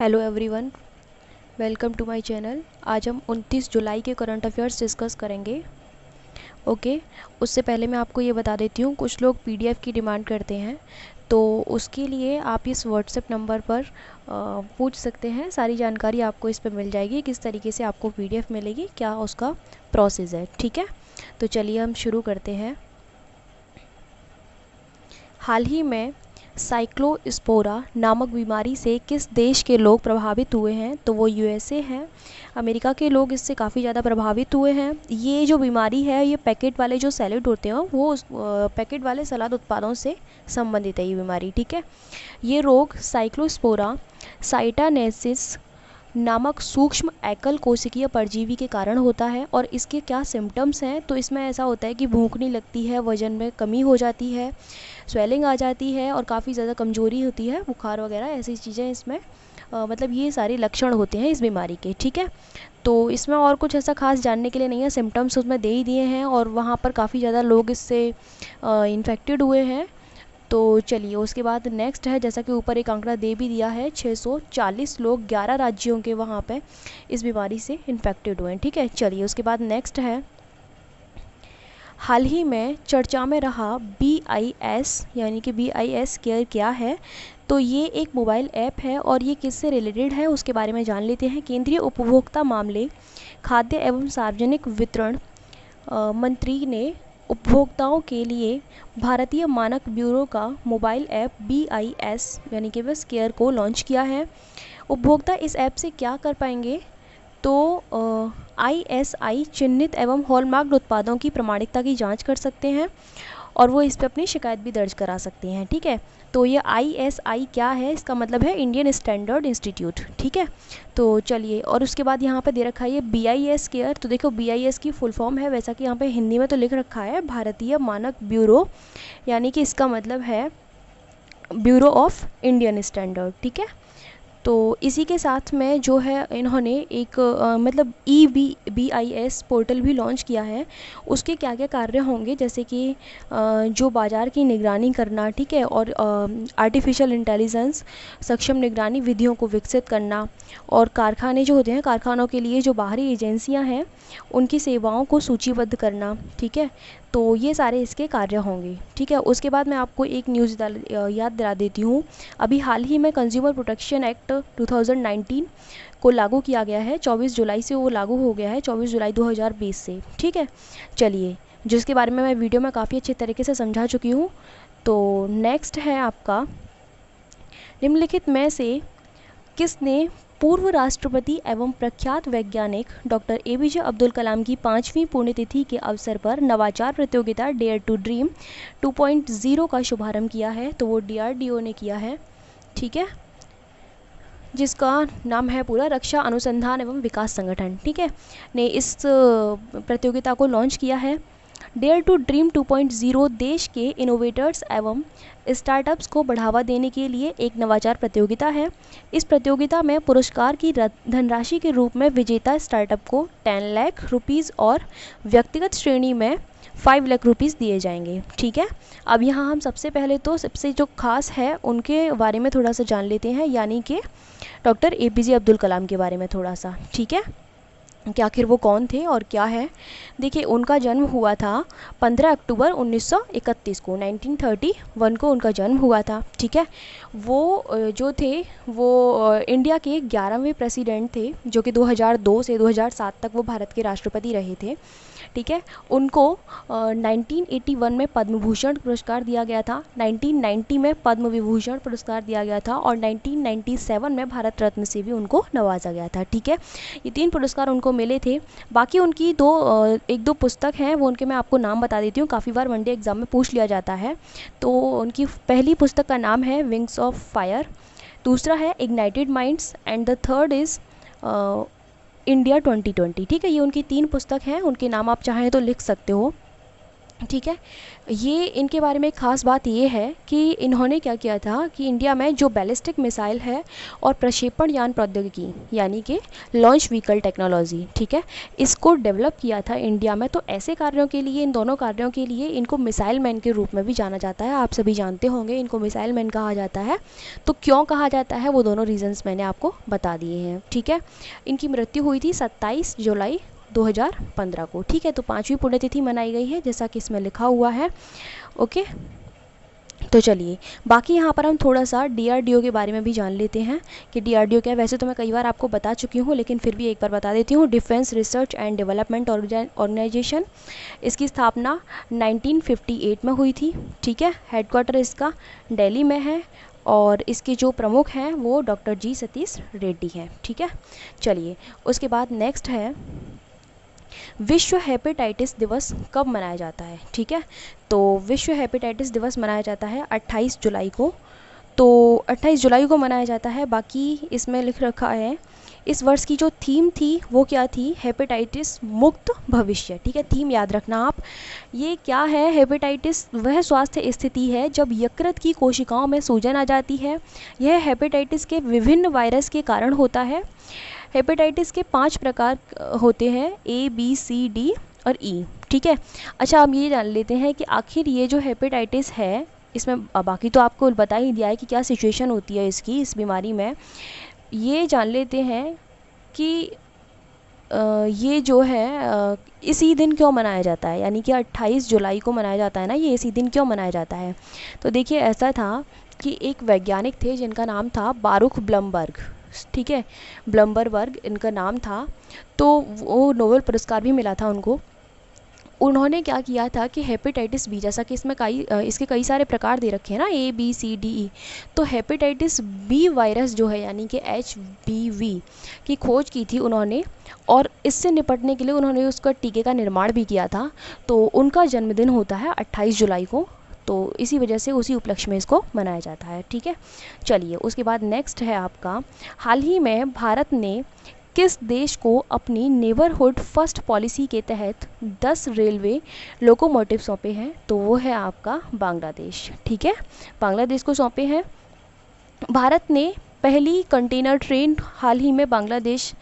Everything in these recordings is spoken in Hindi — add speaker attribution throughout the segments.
Speaker 1: Hello everyone, welcome to my channel. आज हम 29 जुलाई के करंट अफेयर्स डिस्कस करेंगे। ओके, उससे पहले मैं आपको ये बता देती हूँ, कुछ लोग पीडीएफ की डिमांड करते हैं, तो उसके लिए आप इस व्हाट्सएप नंबर पर पूछ सकते हैं। सारी जानकारी आपको इस पर मिल जाएगी, किस तरीके से आपको पीडीएफ मिलेगी, क्या उसका प्रोसेस है। ठीक है, तो चलिए हम शुरू करते हैं। हाल ही में साइक्लोस्पोरा नामक बीमारी से किस देश के लोग प्रभावित हुए हैं? तो वो यूएसए हैं। अमेरिका के लोग इससे काफ़ी ज़्यादा प्रभावित हुए हैं। ये जो बीमारी है, ये पैकेट वाले जो सैलेड होते हैं, वो पैकेट वाले सलाद उत्पादों से संबंधित है ये बीमारी। ठीक है, ये रोग साइक्लोस्पोरा साइटानेसिस नामक सूक्ष्म एकल कोशिकीय परजीवी के कारण होता है। और इसके क्या सिम्टम्स हैं? तो इसमें ऐसा होता है कि भूख नहीं लगती है, वज़न में कमी हो जाती है, स्वेलिंग आ जाती है और काफ़ी ज़्यादा कमज़ोरी होती है, बुखार वगैरह ऐसी चीज़ें इसमें मतलब ये सारे लक्षण होते हैं इस बीमारी के। ठीक है, तो इसमें और कुछ ऐसा खास जानने के लिए नहीं है, सिम्टम्स उसमें दे ही दिए हैं और वहाँ पर काफ़ी ज़्यादा लोग इससे इन्फेक्टेड हुए हैं। तो चलिए उसके बाद नेक्स्ट है, जैसा कि ऊपर एक आंकड़ा दे भी दिया है, 640 लोग 11 राज्यों के वहाँ पे इस बीमारी से इन्फेक्टेड हुए हैं। ठीक है, चलिए उसके बाद नेक्स्ट है, हाल ही में चर्चा में रहा BIS यानी कि BIS केयर क्या है? तो ये एक मोबाइल ऐप है और ये किससे रिलेटेड है उसके बारे में जान लेते हैं। केंद्रीय उपभोक्ता मामले, खाद्य एवं सार्वजनिक वितरण मंत्री ने उपभोक्ताओं के लिए भारतीय मानक ब्यूरो का मोबाइल ऐप BIS यानी कि बस केयर को लॉन्च किया है। उपभोक्ता इस ऐप से क्या कर पाएंगे? तो ISI चिन्हित एवं हॉलमार्क उत्पादों की प्रमाणिकता की जांच कर सकते हैं और वो इस पर अपनी शिकायत भी दर्ज करा सकते हैं। ठीक है, तो ये ISI क्या है? इसका मतलब है इंडियन स्टैंडर्ड इंस्टीट्यूट। ठीक है, तो चलिए, और उसके बाद यहाँ पे दे रखा है ये BIS केयर। तो देखो BIS की फुल फॉर्म है, वैसा कि यहाँ पे हिंदी में तो लिख रखा है भारतीय मानक ब्यूरो, यानी कि इसका मतलब है ब्यूरो ऑफ इंडियन स्टैंडर्ड। ठीक है, तो इसी के साथ में जो है इन्होंने एक मतलब BIS पोर्टल भी लॉन्च किया है। उसके क्या क्या कार्य होंगे, जैसे कि जो बाज़ार की निगरानी करना, ठीक है, और आर्टिफिशियल इंटेलिजेंस सक्षम निगरानी विधियों को विकसित करना, और कारखाने जो होते हैं, कारखानों के लिए जो बाहरी एजेंसियां हैं उनकी सेवाओं को सूचीबद्ध करना। ठीक है, तो ये सारे इसके कार्य होंगे। ठीक है, उसके बाद मैं आपको एक न्यूज़ याद दिला देती हूँ। अभी हाल ही में कंज्यूमर प्रोटेक्शन एक्ट 2019 को लागू किया गया है। 24 जुलाई से वो लागू हो गया है, 24 जुलाई 2020 से। ठीक है, चलिए, जिसके बारे में मैं वीडियो में काफ़ी अच्छे तरीके से समझा चुकी हूँ। तो नेक्स्ट है आपका, निम्नलिखित में से किसने पूर्व राष्ट्रपति एवं प्रख्यात वैज्ञानिक डॉक्टर APJ अब्दुल कलाम की 5वीं पुण्यतिथि के अवसर पर नवाचार प्रतियोगिता डेयर टू ड्रीम 2.0 का शुभारंभ किया है? तो वो DRDO ने किया है। ठीक है, जिसका नाम है पूरा रक्षा अनुसंधान एवं विकास संगठन, ठीक है, ने इस प्रतियोगिता को लॉन्च किया है। डेयर टू ड्रीम 2.0 देश के इनोवेटर्स एवं स्टार्टअप्स को बढ़ावा देने के लिए एक नवाचार प्रतियोगिता है। इस प्रतियोगिता में पुरस्कार की धनराशि के रूप में विजेता स्टार्टअप को 10 लाख रुपीज़ और व्यक्तिगत श्रेणी में 5 लाख रुपीज़ दिए जाएंगे। ठीक है, अब यहाँ हम सबसे पहले तो सबसे जो खास है उनके बारे में थोड़ा सा जान लेते हैं, यानी कि डॉक्टर APJ अब्दुल कलाम के बारे में थोड़ा सा। ठीक है, कि आखिर वो कौन थे और क्या है। देखिए, उनका जन्म हुआ था 15 अक्टूबर 1931 को, 1931 को उनका जन्म हुआ था। ठीक है, वो जो थे वो इंडिया के 11वें प्रेसिडेंट थे, जो कि 2002 से 2007 तक वो भारत के राष्ट्रपति रहे थे। ठीक है, उनको 1981 में पद्म भूषण पुरस्कार दिया गया था, 1990 में पद्म विभूषण पुरस्कार दिया गया था और 1997 में भारत रत्न से भी उनको नवाजा गया था। ठीक है, ये 3 पुरस्कार उनको मिले थे। बाकी उनकी एक दो पुस्तक हैं, वो उनके मैं आपको नाम बता देती हूँ, काफ़ी बार वनडे एग्जाम में पूछ लिया जाता है। तो उनकी पहली पुस्तक का नाम है विंग्स ऑफ फायर, दूसरा है ignited minds and the third is India 2020। ठीक है, ये उनकी 3 पुस्तक हैं, उनके नाम आप चाहें तो लिख सकते हो। ठीक है। ये इनके बारे में एक ख़ास बात ये है कि इन्होंने क्या किया था कि इंडिया में जो बैलिस्टिक मिसाइल है और प्रक्षेपण यान प्रौद्योगिकी यानी कि लॉन्च व्हीकल टेक्नोलॉजी, ठीक है, इसको डेवलप किया था इंडिया में। तो ऐसे कार्यों के लिए, इन दोनों कार्यों के लिए इनको मिसाइल मैन के रूप में भी जाना जाता है। आप सभी जानते होंगे इनको मिसाइल मैन कहा जाता है। तो क्यों कहा जाता है वो दोनों रीजंस मैंने आपको बता दिए हैं, ठीक है। इनकी मृत्यु हुई थी 27 जुलाई 2015 को, ठीक है। तो 5वीं पुण्यतिथि मनाई गई है जैसा कि इसमें लिखा हुआ है। ओके, तो चलिए बाकी यहाँ पर हम थोड़ा सा डीआरडीओ के बारे में भी जान लेते हैं कि डीआरडीओ क्या है। वैसे तो मैं कई बार आपको बता चुकी हूँ, लेकिन फिर भी एक बार बता देती हूँ। Defence research and development organisation, इसकी स्थापना 1958 में हुई थी, ठीक है। हेडक्वार्टर इसका दिल्ली में है और इसके जो प्रमुख हैं वो डॉक्टर जी सतीश रेड्डी हैं, ठीक है। चलिए उसके बाद नेक्स्ट है विश्व हेपेटाइटिस दिवस कब मनाया जाता है, ठीक है। तो विश्व हेपेटाइटिस दिवस मनाया जाता है 28 जुलाई को। तो 28 जुलाई को मनाया जाता है। बाकी इसमें लिख रखा है इस वर्ष की जो थीम थी वो क्या थी, हेपेटाइटिस मुक्त भविष्य, ठीक है। थीम याद रखना आप। ये क्या है, हेपेटाइटिस वह स्वास्थ्य स्थिति है जब यकृत की कोशिकाओं में सूजन आ जाती है। यह हेपेटाइटिस के विभिन्न वायरस के कारण होता है। हेपेटाइटिस के 5 प्रकार होते हैं, ए बी सी डी और ई, ठीक है। अच्छा, हम ये जान लेते हैं कि आखिर ये जो हेपेटाइटिस है इसमें, बाकी तो आपको बता ही दिया है कि क्या सिचुएशन होती है इसकी, इस बीमारी में। ये जान लेते हैं कि ये जो है इसी दिन क्यों मनाया जाता है, यानी कि 28 जुलाई को मनाया जाता है ना, ये इसी दिन क्यों मनाया जाता है। तो देखिए ऐसा था कि एक वैज्ञानिक थे जिनका नाम था बारुख ब्लमबर्ग, ठीक है। ब्लमबरबर्ग इनका नाम था। तो वो नोबेल पुरस्कार भी मिला था उनको। उन्होंने क्या किया था कि हेपेटाइटिस बी, जैसा कि इसमें इसके कई सारे प्रकार दे रखे हैं ना, A B C D E. तो हेपेटाइटिस बी वायरस जो है यानी कि HBV की खोज की थी उन्होंने, और इससे निपटने के लिए उन्होंने उसका टीके का निर्माण भी किया था। तो उनका जन्मदिन होता है 28 जुलाई को। तो इसी वजह से उसी उपलक्ष्य में इसको मनाया जाता है, ठीक है। चलिए उसके बाद नेक्स्ट है आपका, हाल ही में भारत ने किस देश को अपनी नेबरहुड फर्स्ट पॉलिसी के तहत 10 रेलवे लोकोमोटिव सौंपे हैं। तो वो है आपका बांग्लादेश, ठीक है। बांग्लादेश को सौंपे हैं। भारत ने पहली कंटेनर ट्रेन हाल ही में बांग्लादेश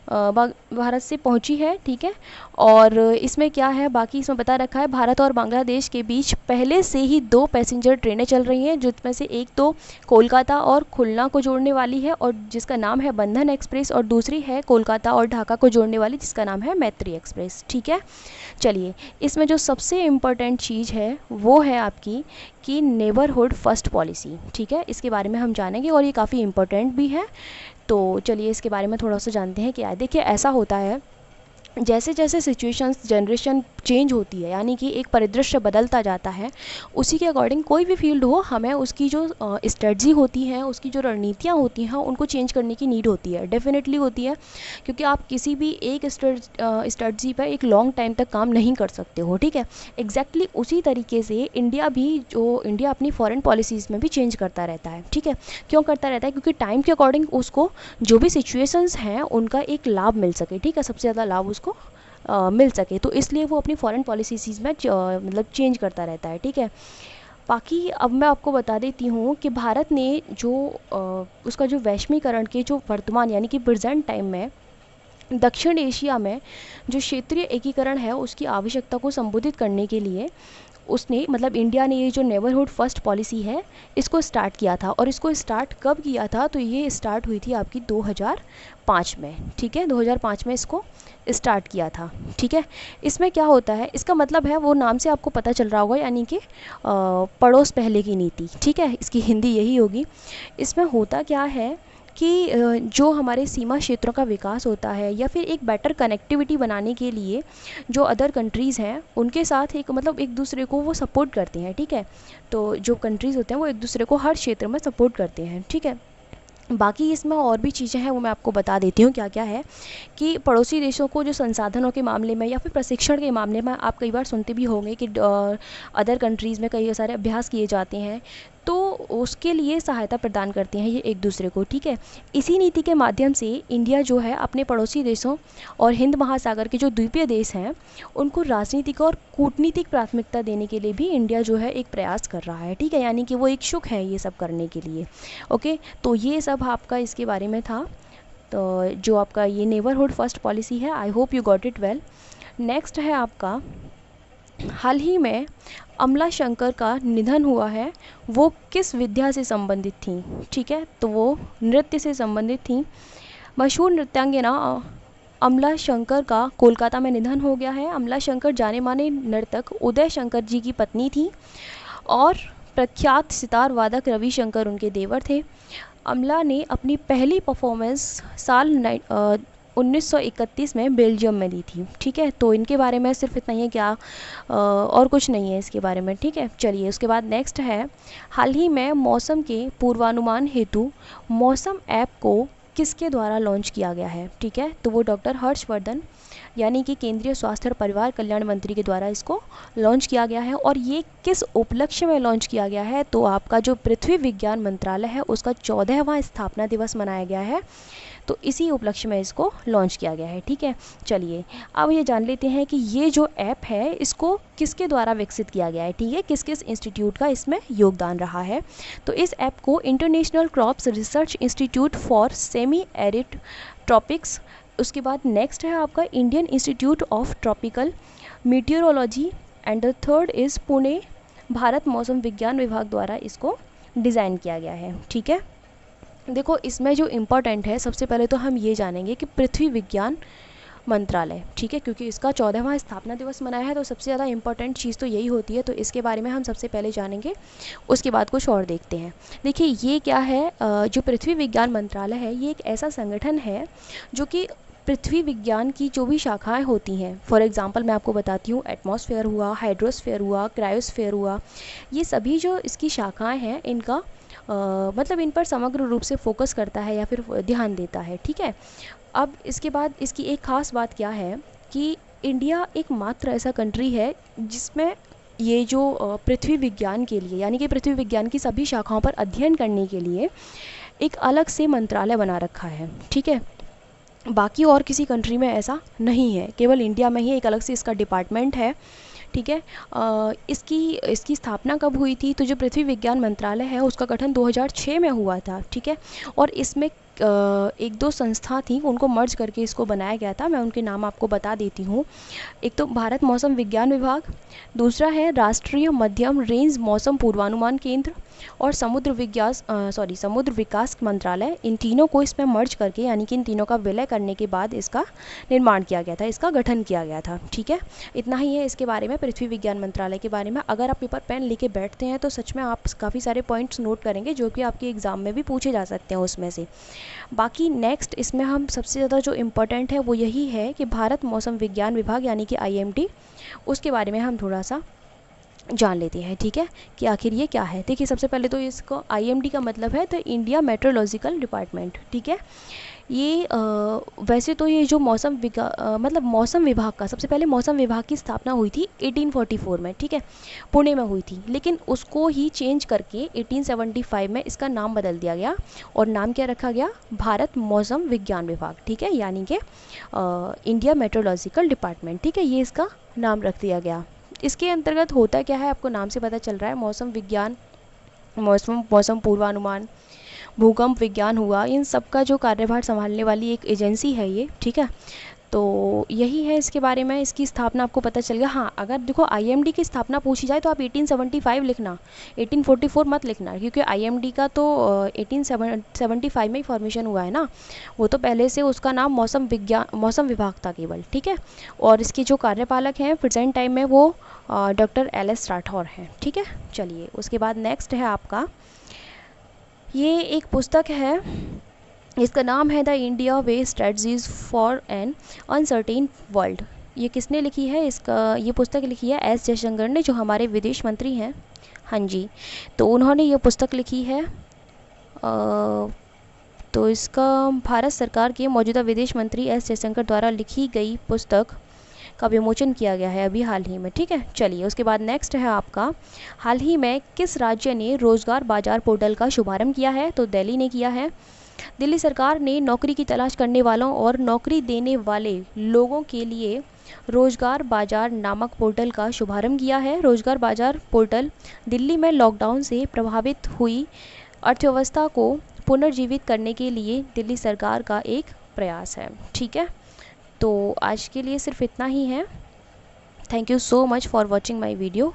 Speaker 1: भारत से पहुंची है, ठीक है। और इसमें क्या है, बाकी इसमें बता रखा है भारत और बांग्लादेश के बीच पहले से ही 2 पैसेंजर ट्रेनें चल रही हैं, जिसमें से एक तो कोलकाता और खुलना को जोड़ने वाली है और जिसका नाम है बंधन एक्सप्रेस, और दूसरी है कोलकाता और ढाका को जोड़ने वाली जिसका नाम है मैत्री एक्सप्रेस, ठीक है। चलिए इसमें जो सबसे इम्पोर्टेंट चीज़ है वो है आपकी कि नेबरहुड फर्स्ट पॉलिसी, ठीक है। इसके बारे में हम जानेंगे और ये काफ़ी इम्पोर्टेंट भी है। तो चलिए इसके बारे में थोड़ा सा जानते हैं। क्या है, देखिए ऐसा होता है जैसे जैसे सिचुएशंस जनरेशन चेंज होती है, यानी कि एक परिदृश्य बदलता जाता है, उसी के अकॉर्डिंग कोई भी फील्ड हो, हमें उसकी जो स्ट्रेटजी होती हैं, उसकी जो रणनीतियाँ होती हैं, उनको चेंज करने की नीड होती है, डेफिनेटली होती है। क्योंकि आप किसी भी एक स्ट्रेटजी पर एक लॉन्ग टाइम तक काम नहीं कर सकते हो, ठीक है। एग्जैक्टली उसी तरीके से इंडिया अपनी फॉरेन पॉलिसीज़ में भी चेंज करता रहता है, ठीक है। क्यों करता रहता है, क्योंकि टाइम के अकॉर्डिंग उसको जो भी सिचुएशंस हैं उनका एक लाभ मिल सके, ठीक है, सबसे ज़्यादा लाभ उसको मिल सके। तो इसलिए वो अपनी फॉरेन पॉलिसीज़ में मतलब चेंज करता रहता है, ठीक है। बाकी अब मैं आपको बता देती हूँ कि भारत ने जो उसका जो वैश्वीकरण के जो वर्तमान यानी कि प्रेजेंट टाइम में दक्षिण एशिया में जो क्षेत्रीय एकीकरण है उसकी आवश्यकता को संबोधित करने के लिए उसने, मतलब इंडिया ने ये जो नेबरहुड फर्स्ट पॉलिसी है इसको स्टार्ट किया था। और इसको स्टार्ट कब किया था, तो ये स्टार्ट हुई थी आपकी 2005 में, ठीक है। 2005 में इसको स्टार्ट किया था, ठीक है। इसमें क्या होता है, इसका मतलब है वो नाम से आपको पता चल रहा होगा, यानी कि पड़ोस पहले की नीति, ठीक है, इसकी हिंदी यही होगी। इसमें होता क्या है कि जो हमारे सीमा क्षेत्रों का विकास होता है या फिर एक बेटर कनेक्टिविटी बनाने के लिए जो अदर कंट्रीज़ हैं उनके साथ एक दूसरे को वो सपोर्ट करते हैं, ठीक है। तो जो कंट्रीज़ होते हैं वो एक दूसरे को हर क्षेत्र में सपोर्ट करते हैं, ठीक है। बाकी इसमें और भी चीज़ें हैं वो मैं आपको बता देती हूँ क्या क्या है, कि पड़ोसी देशों को जो संसाधनों के मामले में या फिर प्रशिक्षण के मामले में आप कई बार सुनते भी होंगे कि अदर कंट्रीज़ में कई सारे अभ्यास किए जाते हैं। तो उसके लिए सहायता प्रदान करते हैं ये एक दूसरे को, ठीक है। इसी नीति के माध्यम से इंडिया जो है अपने पड़ोसी देशों और हिंद महासागर के जो द्वीपीय देश हैं उनको राजनीतिक और कूटनीतिक प्राथमिकता देने के लिए भी इंडिया जो है एक प्रयास कर रहा है, ठीक है, यानी कि वो इच्छुक है ये सब करने के लिए। ओके, तो ये सब आपका इसके बारे में था, तो जो आपका ये नेबरहुड फर्स्ट पॉलिसी है। I hope you got it well. Next है आपका, हाल ही में अमला शंकर का निधन हुआ है, वो किस विद्या से संबंधित थी, ठीक है, तो वो नृत्य से संबंधित थी। मशहूर नृत्यांगना अमला शंकर का कोलकाता में निधन हो गया है। अमला शंकर जाने माने नर्तक उदय शंकर जी की पत्नी थी और प्रख्यात सितार वादक रवि शंकर उनके देवर थे। अमला ने अपनी पहली परफॉर्मेंस साल 1931 में बेल्जियम में दी थी, ठीक है। तो इनके बारे में सिर्फ इतना ही है, क्या और कुछ नहीं है इसके बारे में, ठीक है। चलिए उसके बाद नेक्स्ट है, हाल ही में मौसम के पूर्वानुमान हेतु मौसम ऐप को किसके द्वारा लॉन्च किया गया है, ठीक है, तो वो डॉक्टर हर्षवर्धन यानी कि केंद्रीय स्वास्थ्य और परिवार कल्याण मंत्री के द्वारा इसको लॉन्च किया गया है। और ये किस उपलक्ष्य में लॉन्च किया गया है, तो आपका जो पृथ्वी विज्ञान मंत्रालय है उसका 14वां स्थापना दिवस मनाया गया है, तो इसी उपलक्ष्य में इसको लॉन्च किया गया है, ठीक है। चलिए अब ये जान लेते हैं कि ये जो ऐप है इसको किसके द्वारा विकसित किया गया है, ठीक है, किस किस इंस्टीट्यूट का इसमें योगदान रहा है। तो इस ऐप को international crops research institute for semi arid tropics, उसके बाद नेक्स्ट है आपका Indian institute of tropical meteorology and the third is Pune Bharat मौसम विज्ञान विभाग द्वारा इसको डिज़ाइन किया गया है, ठीक है। देखो इसमें जो इम्पोर्टेंट है, सबसे पहले तो हम ये जानेंगे कि पृथ्वी विज्ञान मंत्रालय, ठीक है, क्योंकि इसका 14वां स्थापना दिवस मनाया है तो सबसे ज़्यादा इंपॉर्टेंट चीज़ तो यही होती है, तो इसके बारे में हम सबसे पहले जानेंगे, उसके बाद कुछ और देखते हैं। देखिए ये क्या है, जो पृथ्वी विज्ञान मंत्रालय है ये एक ऐसा संगठन है जो कि पृथ्वी विज्ञान की जो भी शाखाएं होती हैं, फॉर एग्जांपल मैं आपको बताती हूँ, एटमॉस्फेयर हुआ, हाइड्रोस्फेयर हुआ, क्रायोस्फेयर हुआ, ये सभी जो इसकी शाखाएं हैं इनका मतलब इन पर समग्र रूप से फोकस करता है या फिर ध्यान देता है, ठीक है। अब इसके बाद इसकी एक ख़ास बात क्या है कि इंडिया एकमात्र ऐसा कंट्री है जिसमें ये जो पृथ्वी विज्ञान के लिए यानी कि पृथ्वी विज्ञान की सभी शाखाओं पर अध्ययन करने के लिए एक अलग से मंत्रालय बना रखा है, ठीक है। बाकी और किसी कंट्री में ऐसा नहीं है, केवल इंडिया में ही एक अलग से इसका डिपार्टमेंट है, ठीक है। इसकी स्थापना कब हुई थी, तो जो पृथ्वी विज्ञान मंत्रालय है उसका गठन 2006 में हुआ था, ठीक है। और इसमें एक दो संस्था थी उनको मर्ज करके इसको बनाया गया था, मैं उनके नाम आपको बता देती हूँ। एक तो भारत मौसम विज्ञान विभाग, दूसरा है राष्ट्रीय मध्यम रेंज मौसम पूर्वानुमान केंद्र और समुद्र विकास मंत्रालय। इन तीनों को इसमें मर्ज करके यानी कि इन तीनों का विलय करने के बाद इसका निर्माण किया गया था, इसका गठन किया गया था, ठीक है। इतना ही है इसके बारे में, पृथ्वी विज्ञान मंत्रालय के बारे में। अगर आप पेपर पेन लेके बैठते हैं तो सच में आप काफ़ी सारे पॉइंट्स नोट करेंगे जो कि आपके एग्ज़ाम में भी पूछे जा सकते हैं उसमें से। बाकी नेक्स्ट इसमें हम सबसे ज़्यादा जो इम्पोर्टेंट है वो यही है कि भारत मौसम विज्ञान विभाग यानी कि IMD, उसके बारे में हम थोड़ा सा जान लेते हैं, ठीक है, कि आखिर ये क्या है। देखिए सबसे पहले तो इसको IMD का मतलब है द इंडिया मेट्रोलॉजिकल डिपार्टमेंट, ठीक है। ये वैसे तो ये जो मतलब मौसम विभाग का, सबसे पहले मौसम विभाग की स्थापना हुई थी 1844 में, ठीक है, पुणे में हुई थी, लेकिन उसको ही चेंज करके 1875 में इसका नाम बदल दिया गया और नाम क्या रखा गया, भारत मौसम विज्ञान विभाग, ठीक है, यानी कि इंडिया मेट्रोलॉजिकल डिपार्टमेंट, ठीक है, ये इसका नाम रख दिया गया। इसके अंतर्गत होता क्या है आपको नाम से पता चल रहा है, मौसम विज्ञान, मौसम पूर्वानुमान, भूकंप विज्ञान हुआ, इन सब का जो कार्यभार संभालने वाली एक एजेंसी है ये, ठीक है। तो यही है इसके बारे में, इसकी स्थापना आपको पता चल गया। हाँ, अगर देखो IMD की स्थापना पूछी जाए तो आप 1875 लिखना, 1844 मत लिखना, क्योंकि IMD का तो 1875 में ही फॉर्मेशन हुआ है ना, वो तो पहले से उसका नाम मौसम विभाग था केवल, ठीक है। और इसके जो कार्यपालक हैं प्रेजेंट टाइम में वो डॉक्टर LS राठौर हैं, ठीक है। चलिए उसके बाद नेक्स्ट है आपका, ये एक पुस्तक है, इसका नाम है the India way strategies for an uncertain world. ये किसने लिखी है, ये पुस्तक लिखी है S जयशंकर ने, जो हमारे विदेश मंत्री हैं, हाँ जी, तो उन्होंने ये पुस्तक लिखी है। तो इसका भारत सरकार के मौजूदा विदेश मंत्री S जयशंकर द्वारा लिखी गई पुस्तक का विमोचन किया गया है अभी हाल ही में। ठीक है, चलिए उसके बाद नेक्स्ट है आपका, हाल ही में किस राज्य ने रोज़गार बाजार पोर्टल का शुभारंभ किया है? तो दिल्ली ने किया है। दिल्ली सरकार ने नौकरी की तलाश करने वालों और नौकरी देने वाले लोगों के लिए रोज़गार बाजार नामक पोर्टल का शुभारंभ किया है। रोज़गार बाजार पोर्टल दिल्ली में लॉकडाउन से प्रभावित हुई अर्थव्यवस्था को पुनर्जीवित करने के लिए दिल्ली सरकार का एक प्रयास है। ठीक है, तो आज के लिए सिर्फ इतना ही है। Thank you so much for watching my video.